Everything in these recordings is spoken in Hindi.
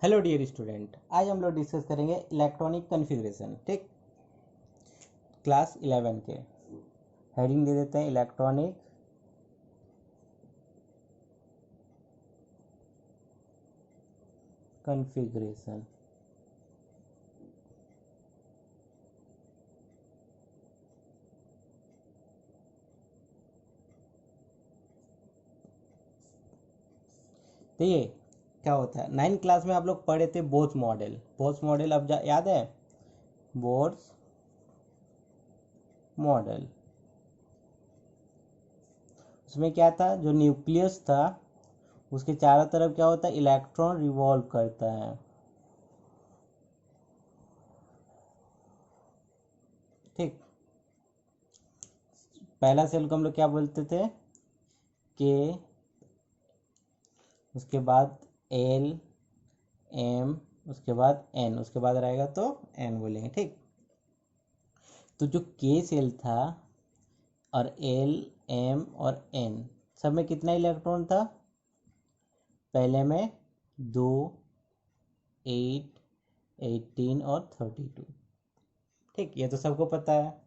हेलो डियर स्टूडेंट, आज हम लोग डिस्कस करेंगे इलेक्ट्रॉनिक कॉन्फ़िगरेशन। ठीक, क्लास 11 के हेडिंग दे देते हैं इलेक्ट्रॉनिक कॉन्फ़िगरेशन। तो ये क्या होता है, 9th क्लास में आप लोग पढ़े थे बोथ मॉडल। बोथ मॉडल अब याद है? बोथ मॉडल उसमें क्या था, जो न्यूक्लियस था उसके चारों तरफ क्या होता है, इलेक्ट्रॉन रिवॉल्व करता है। ठीक, पहला सेल को हम लोग क्या बोलते थे, के, उसके बाद एल, एम, उसके बाद एन, उसके बाद रहेगा तो एन बोलेंगे। ठीक, तो जो के सेल था और एल, एम और एन सब में कितना इलेक्ट्रॉन था? पहले में 2, 8, 18 और 32। ठीक, ये तो सबको पता है।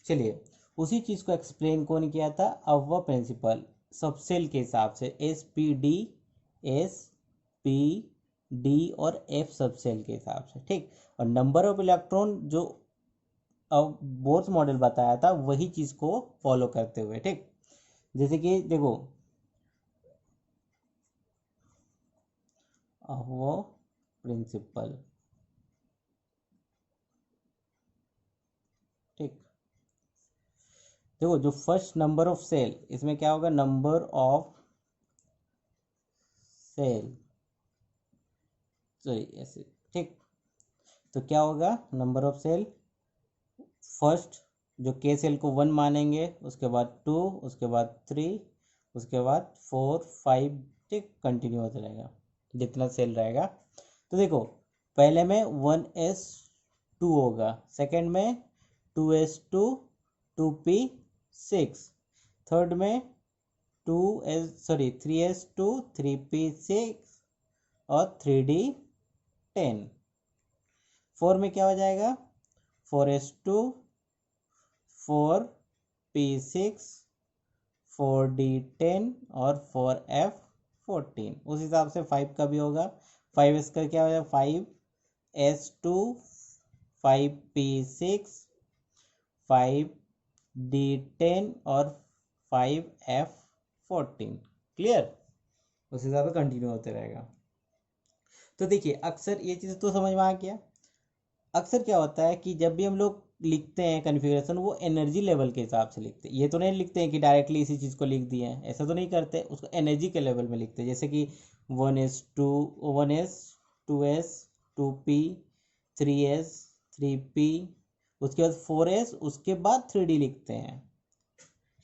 चलिए, उसी चीज़ को एक्सप्लेन कौन किया था? अव्वा प्रिंसिपल, सब सेल के हिसाब से S P D, S P D और एफ सब सेल के हिसाब से। ठीक, और नंबर ऑफ इलेक्ट्रॉन जो अब बोथ मॉडल बताया था वही चीज़ को फॉलो करते हुए। ठीक, जैसे कि देखो, वो प्रिंसिपल। ठीक, देखो जो फर्स्ट नंबर ऑफ सेल, इसमें क्या होगा, नंबर ऑफ सेल, सॉरी ऐसे। ठीक, तो क्या होगा, नंबर ऑफ सेल, फर्स्ट जो के सेल को 1 मानेंगे, उसके बाद 2, उसके बाद 3, उसके बाद 4, 5। ठीक, कंटिन्यू होता रहेगा जितना सेल रहेगा। तो देखो, पहले में 1s2 होगा, सेकंड में 2s2, 2p6, थर्ड में 3s2, 3p6 और 3d10। फोर में क्या हो जाएगा, 4s2, 4p6, 4d10 और 4f14। उस हिसाब से 5 का भी होगा। 5s का क्या हो जाएगा, 5s2, 5p6, 5d10 और 5f14। क्लियर? उस हिसाब से कंटिन्यू होते रहेगा। तो देखिए, अक्सर ये चीज़ तो समझ में आ गया। अक्सर क्या होता है कि जब भी हम लोग लिखते हैं कन्फिग्रेशन, वो एनर्जी लेवल के हिसाब से लिखते हैं। ये तो नहीं लिखते हैं कि डायरेक्टली इसी चीज़ को लिख दिए हैं, ऐसा तो नहीं करते। उसको एनर्जी के लेवल में लिखते हैं, जैसे कि 1s2, 1s, 2s, 2p, 3s, 3p, उसके बाद 4s, उसके बाद 3d लिखते हैं।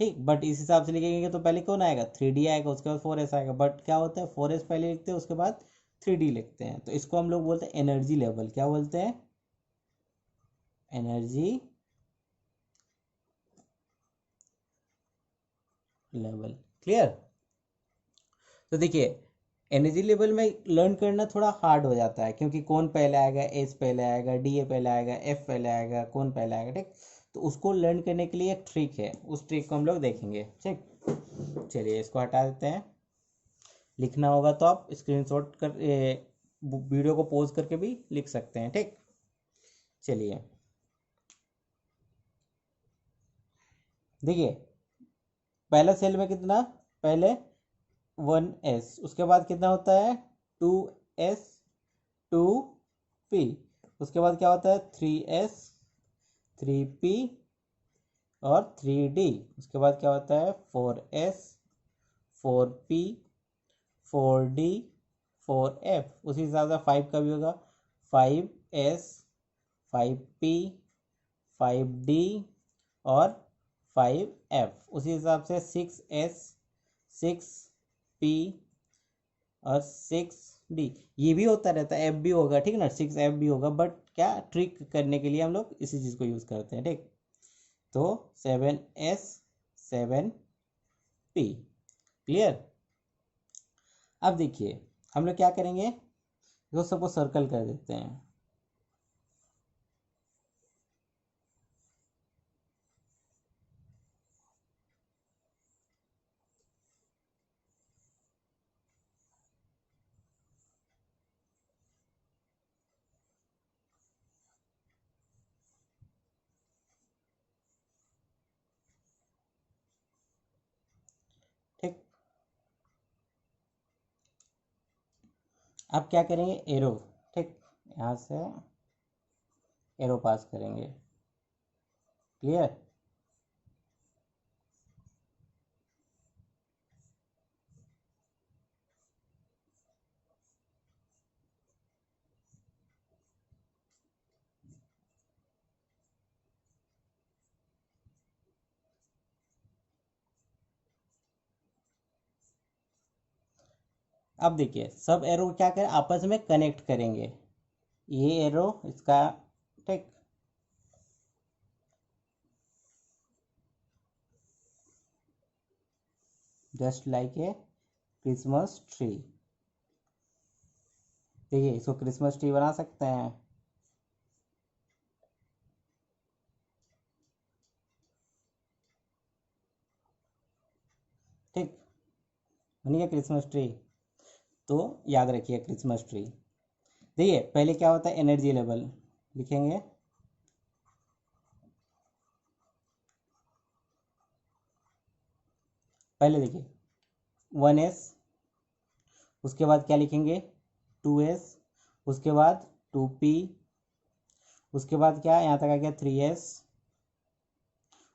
ठीक, बट इस हिसाब से लिखेंगे तो पहले कौन आएगा, 3d आएगा, उसके बाद 4s आएगा। बट क्या होता है, 4s पहले लिखते हैं, उसके बाद 3d लिखते हैं। तो इसको हम लोग बोलते हैं एनर्जी लेवल। क्या बोलते हैं? Energy level. क्लियर? तो देखिए, एनर्जी लेवल में लर्न करना थोड़ा हार्ड हो जाता है, क्योंकि कौन पहले आएगा, एस पहले आएगा, डी ए पहले आएगा, एफ पहले आएगा, कौन पहले आएगा। ठीक, तो उसको लर्न करने के लिए एक ट्रिक है, उस ट्रिक को हम लोग देखेंगे। ठीक, चलिए इसको हटा देते हैं। लिखना होगा तो आप स्क्रीनशॉट कर वीडियो को पॉज करके भी लिख सकते हैं। ठीक, चलिए देखिए, पहला सेल में कितना, पहले 1s, उसके बाद कितना होता है, 2s, 2p, उसके बाद क्या होता है, 3s, 3p और 3d, उसके बाद क्या होता है, 4s, 4p, 4d, 4f। उसी हिसाब से 5 का भी होगा, 5s, 5p, 5d और 5f। उसी हिसाब से 6s, 6p और 6d। ये भी होता रहता है, एफ भी होगा। ठीक ना, 6f भी होगा, बट क्या ट्रिक करने के लिए हम लोग इसी चीज़ को यूज़ करते हैं। ठीक, तो 7s, 7p। क्लियर? अब देखिए, हम लोग क्या करेंगे, इसको सबको सर्कल कर देते हैं। ठीक, अब क्या करेंगे, एरो। ठीक, यहाँ से एरो पास करेंगे। क्लियर। अब देखिए सब एरो क्या करें, आपस में कनेक्ट करेंगे। ये एरो इसका, ठीक, just like a Christmas tree. देखिए इसको क्रिसमस ट्री बना सकते हैं। ठीक, बन गया क्रिसमस ट्री। तो याद रखिए क्रिसमस ट्री। देखिए पहले क्या होता है, एनर्जी लेवल लिखेंगे। पहले देखिए 1s, उसके बाद क्या लिखेंगे 2s, उसके बाद 2p, उसके बाद क्या यहाँ तक आ गया 3s,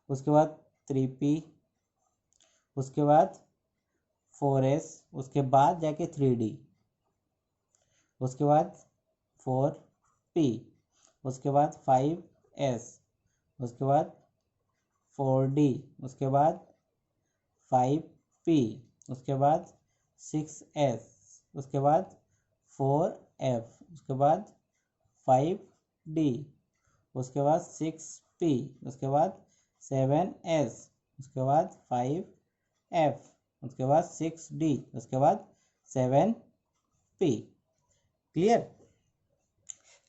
उसके बाद 3p, उसके बाद 4s, उसके बाद जाके 3d, उसके बाद 4p, उसके बाद 5s, उसके बाद 4d, उसके बाद 5p, उसके बाद 6s, उसके बाद 4f, उसके बाद 5d, उसके बाद 6p, उसके बाद 7s, उसके बाद 5f, उसके बाद 6d, उसके बाद 7p। क्लियर।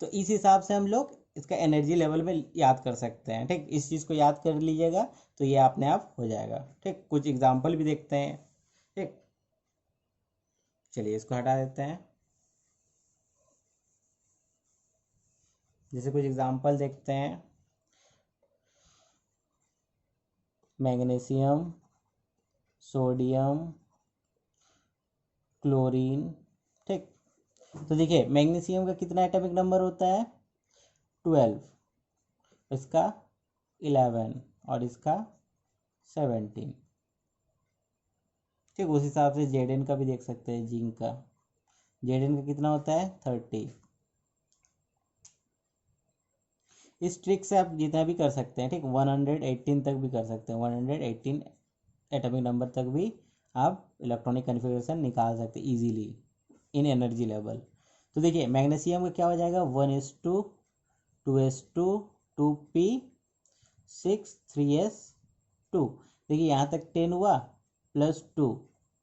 तो इस हिसाब से हम लोग इसका एनर्जी लेवल में याद कर सकते हैं। ठीक, इस चीज़ को याद कर लीजिएगा तो ये अपने आप हो जाएगा। ठीक, कुछ एग्जाम्पल भी देखते हैं। ठीक, चलिए इसको हटा देते हैं। जैसे कुछ एग्जाम्पल देखते हैं, मैग्नीशियम, सोडियम, क्लोरीन। ठीक, तो देखिए मैग्नीशियम का कितना एटॉमिक नंबर होता है 12, इसका 11 और इसका 17। ठीक, उस हिसाब से जेडन का भी देख सकते हैं, जिंक का जेडन का कितना होता है 30। इस ट्रिक से आप जितना भी कर सकते हैं। ठीक, 118 तक भी कर सकते हैं, 118 एटॉमिक नंबर तक भी आप इलेक्ट्रॉनिक कन्फिग्रेशन निकाल सकते हैं इजीली इन एनर्जी लेवल। तो देखिए मैग्नीशियम का क्या हो जाएगा 1s2, 2s2, 2p, 6, 3s2। देखिए यहाँ तक 10 हुआ +2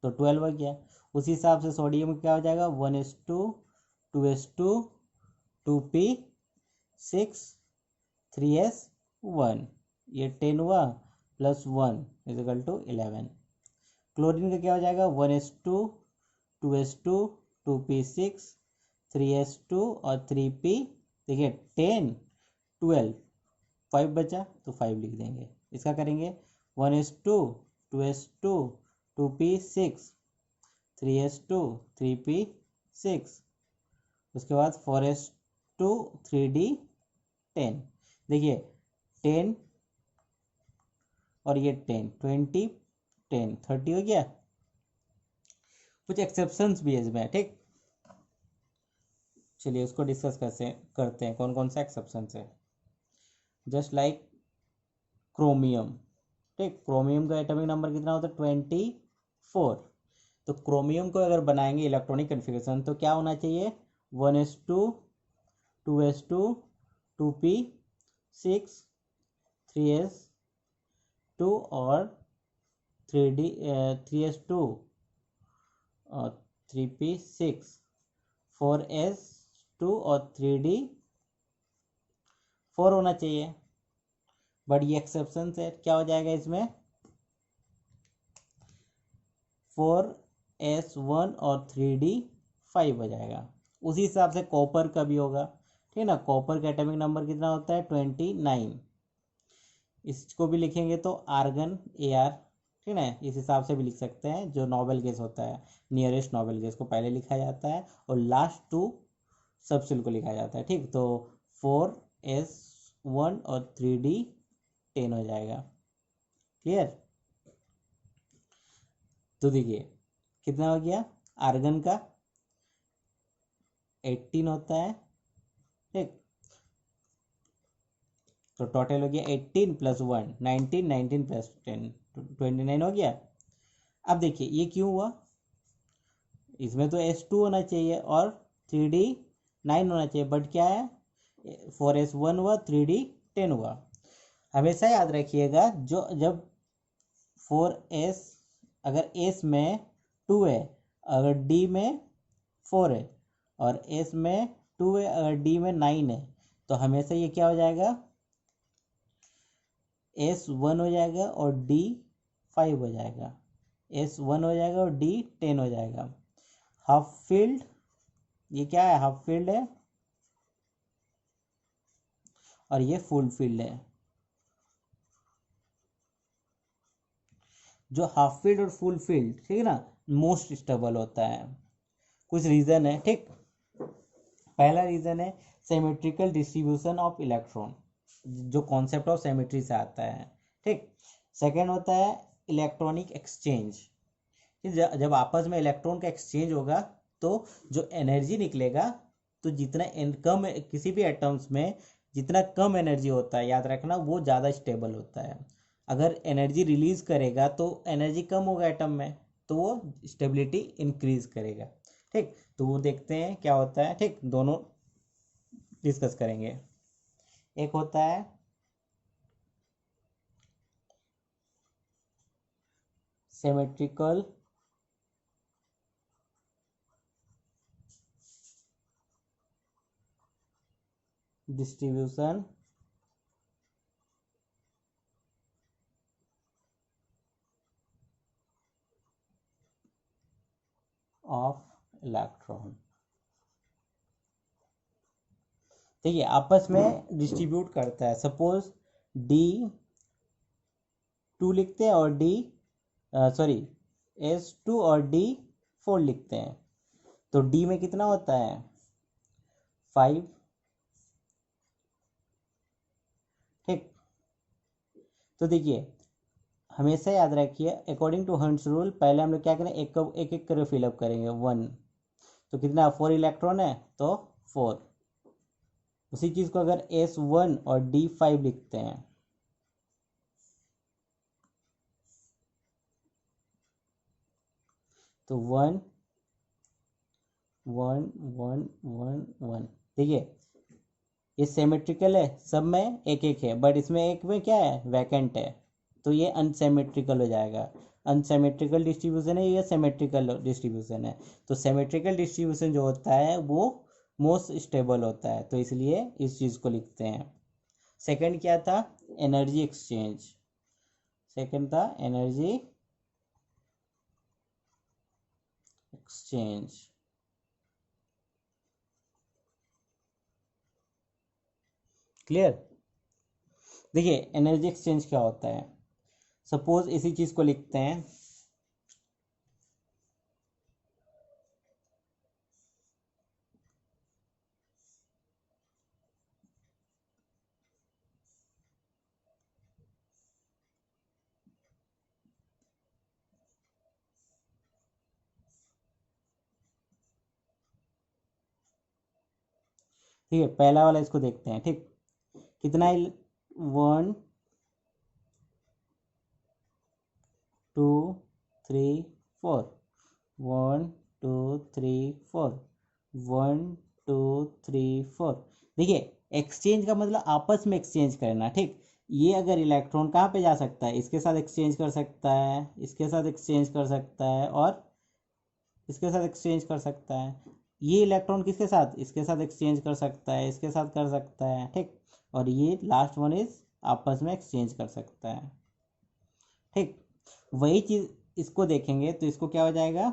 तो 12 हो गया। उसी हिसाब से सोडियम क्या हो जाएगा 1s2, 2s2, 2p, 6, 3s1, ये 10 हुआ +1 = 11। क्लोरीन का क्या हो जाएगा 1s2, 2s2, 2p6, 3s2 और 3p। देखिए 10, 12, 5 बचा तो 5 लिख देंगे। इसका करेंगे 1s2, 2s2, 2p6, 3s2, 3p6, उसके बाद 4s2, 3d, 10। देखिए 10 और ये 10, 20, 10, 30 हो गया। कुछ एक्सेप्शंस भी है इसमें। ठीक, चलिए उसको डिस्कस करते हैं कौन कौन सा एक्सेप्शन है। Just like chromium. ठीक, क्रोमियम का एटॉमिक नंबर कितना होता है 24। तो क्रोमियम को अगर बनाएंगे इलेक्ट्रॉनिक कन्फिग्रेशन तो क्या होना चाहिए 1s2, 2s2, 2p6, 3s2 और 3s2, 3p6, 4s2 और 3d 4 होना चाहिए, बट ये एक्सेप्शन है, क्या हो जाएगा इसमें 4s1 और 3d 5 हो जाएगा। उसी हिसाब से कॉपर का भी होगा, ठीक है ना। कॉपर का एटॉमिक नंबर कितना होता है 29। इसको भी लिखेंगे तो आर्गन Ar, ठीक है, इस हिसाब से भी लिख सकते हैं। जो नोबेल गैस होता है, नियरेस्ट नोबेल गैस को पहले लिखा जाता है और लास्ट 2 सबसेल को लिखा जाता है, ठीक। तो 4s1 और 3d 10 हो जाएगा। क्लियर। तो देखिए कितना हो गया, आर्गन का 18 होता है, ठीक। तो टोटल हो गया 18 + 1 19, 19 + 10 29 हो गया। अब देखिए ये क्यों हुआ, इसमें तो S2 होना चाहिए और 3d 9 होना चाहिए, बट क्या है 4s1 हुआ 3d 10 हुआ। हमेशा याद रखिएगा जो जब 4s अगर s में 2 है, अगर d में 4 है, और s में 2 है, अगर d में 9 है, तो हमेशा ये क्या हो जाएगा S1 हो जाएगा और D 5 हो जाएगा, S1 हो जाएगा और D 10 हो जाएगा। हाफ फील्ड, ये क्या है हाफ फील्ड है और ये फुल फील्ड है। जो हाफ फील्ड और फुल फील्ड, ठीक है ना, मोस्ट स्टेबल होता है। कुछ रीजन है, ठीक। पहला रीजन है सिमेट्रिकल डिस्ट्रीब्यूशन ऑफ इलेक्ट्रॉन, जो कॉन्सेप्ट ऑफ सिमेट्री से आता है, ठीक। सेकेंड होता है इलेक्ट्रॉनिक एक्सचेंज, जब आपस में इलेक्ट्रॉन का एक्सचेंज होगा तो जो एनर्जी निकलेगा, तो जितना कम किसी भी एटम्स में जितना कम एनर्जी होता है, याद रखना, वो ज़्यादा स्टेबल होता है। अगर एनर्जी रिलीज करेगा तो एनर्जी कम होगा एटम में, तो वो स्टेबिलिटी इंक्रीज करेगा, ठीक। तो वो देखते हैं क्या होता है, ठीक, दोनों डिस्कस करेंगे। एक होता है सिमेट्रिकल डिस्ट्रीब्यूशन ऑफ इलेक्ट्रॉन, ठीक है, आपस में डिस्ट्रीब्यूट करता है। सपोज D2 लिखते हैं और S2 और D4 लिखते हैं, तो D में कितना होता है 5, ठीक। तो देखिए हमेशा याद रखिए अकॉर्डिंग टू हंट्स रूल, पहले हम लोग क्या करें, एक एक करके फिलअप करेंगे 1, तो कितना 4 इलेक्ट्रॉन है तो 4। उसी चीज़ को अगर S1 और D5 लिखते हैं, तो 1 1 1 1 1, ठीक है। ये सिमेट्रिकल है, सब में एक एक है, बट इसमें एक में क्या है वैकेंट है, तो ये अनसिमेट्रिकल हो जाएगा। अनसिमेट्रिकल डिस्ट्रीब्यूशन है, ये सिमेट्रिकल डिस्ट्रीब्यूशन है। तो सिमेट्रिकल डिस्ट्रीब्यूशन जो होता है वो मोस्ट स्टेबल होता है, तो इसलिए इस चीज़ को लिखते हैं। सेकंड क्या था, एनर्जी एक्सचेंज। सेकंड था एनर्जी एक्सचेंज। क्लियर। देखिए एनर्जी एक्सचेंज क्या होता है, सपोज इसी चीज़ को लिखते हैं, ठीक है। पहला वाला इसको देखते हैं, ठीक। कितना 1 2 3 4, 1 2 3 4, 1 2 3 4। देखिए एक्सचेंज का मतलब आपस में एक्सचेंज करना, ठीक। ये अगर इलेक्ट्रॉन कहाँ पे जा सकता है, इसके साथ एक्सचेंज कर सकता है, इसके साथ एक्सचेंज कर सकता है, और इसके साथ एक्सचेंज कर सकता है। ये इलेक्ट्रॉन किसके साथ, इसके साथ एक्सचेंज कर सकता है, इसके साथ कर सकता है, ठीक। और ये लास्ट वन इज आपस में एक्सचेंज कर सकता है, ठीक। वही चीज इसको देखेंगे तो इसको क्या हो जाएगा,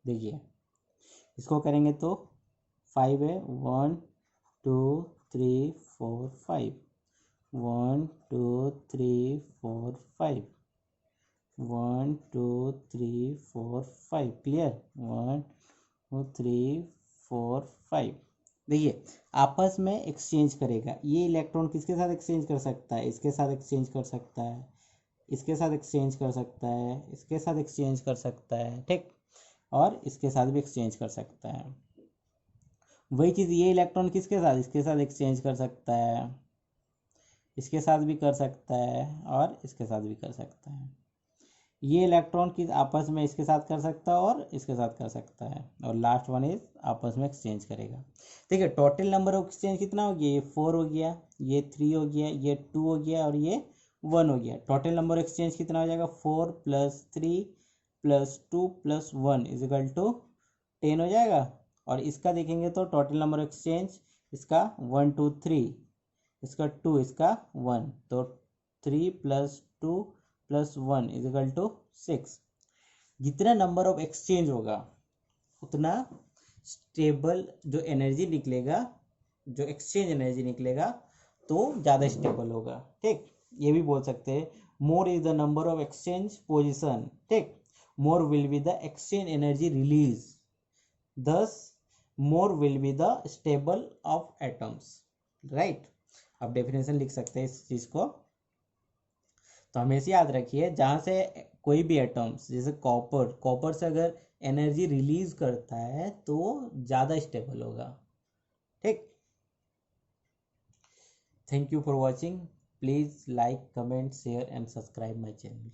देखिए इसको करेंगे तो 5 है, 1 2 3 4 5, 1 2 3 4 5, 1 2 3 4 5, क्लियर, 1 2 3 4 5। देखिए आपस में एक्सचेंज करेगा, ये इलेक्ट्रॉन किसके साथ एक्सचेंज कर सकता है, इसके साथ एक्सचेंज कर सकता है, इसके साथ एक्सचेंज कर सकता है, इसके साथ एक्सचेंज कर सकता है, ठीक। और इसके साथ भी एक्सचेंज कर सकता है। वही चीज़ ये इलेक्ट्रॉन किसके साथ, इसके साथ एक्सचेंज कर सकता है, इसके साथ भी कर सकता है, और इसके साथ भी कर सकता है। ये इलेक्ट्रॉन किस आपस में इसके साथ कर सकता है और इसके साथ कर सकता है, और लास्ट वन इज आपस में एक्सचेंज करेगा। देखिए टोटल नंबर ऑफ एक्सचेंज कितना हो गया, ये 4 हो गया, ये 3 हो गया, ये 2 हो गया, और ये 1 हो गया। टोटल नंबर ऑफ एक्सचेंज कितना हो जाएगा, 4 + 3 + 2 + 1 = 10 हो जाएगा। और इसका देखेंगे तो टोटल नंबर ऑफ एक्सचेंज इसका 1 2 3, इसका 2, इसका 1, तो 3 + 2 + 1 = 6। जितना नंबर ऑफ एक्सचेंज होगा उतना स्टेबल जो एनर्जी निकलेगा, जो एक्सचेंज एनर्जी निकलेगा तो ज़्यादा स्टेबल होगा, ठीक। ये भी बोल सकते हैं more is the number of exchange position, ठीक, more will be the exchange energy release, thus more will be the stable of atoms, right। अब डेफिनेशन लिख सकते हैं इस चीज को। तो हमेशा याद रखिए जहां से कोई भी एटम्स, जैसे कॉपर से अगर एनर्जी रिलीज करता है तो ज़्यादा स्टेबल होगा, ठीक। Thank you for watching, please like comment share and subscribe my channel.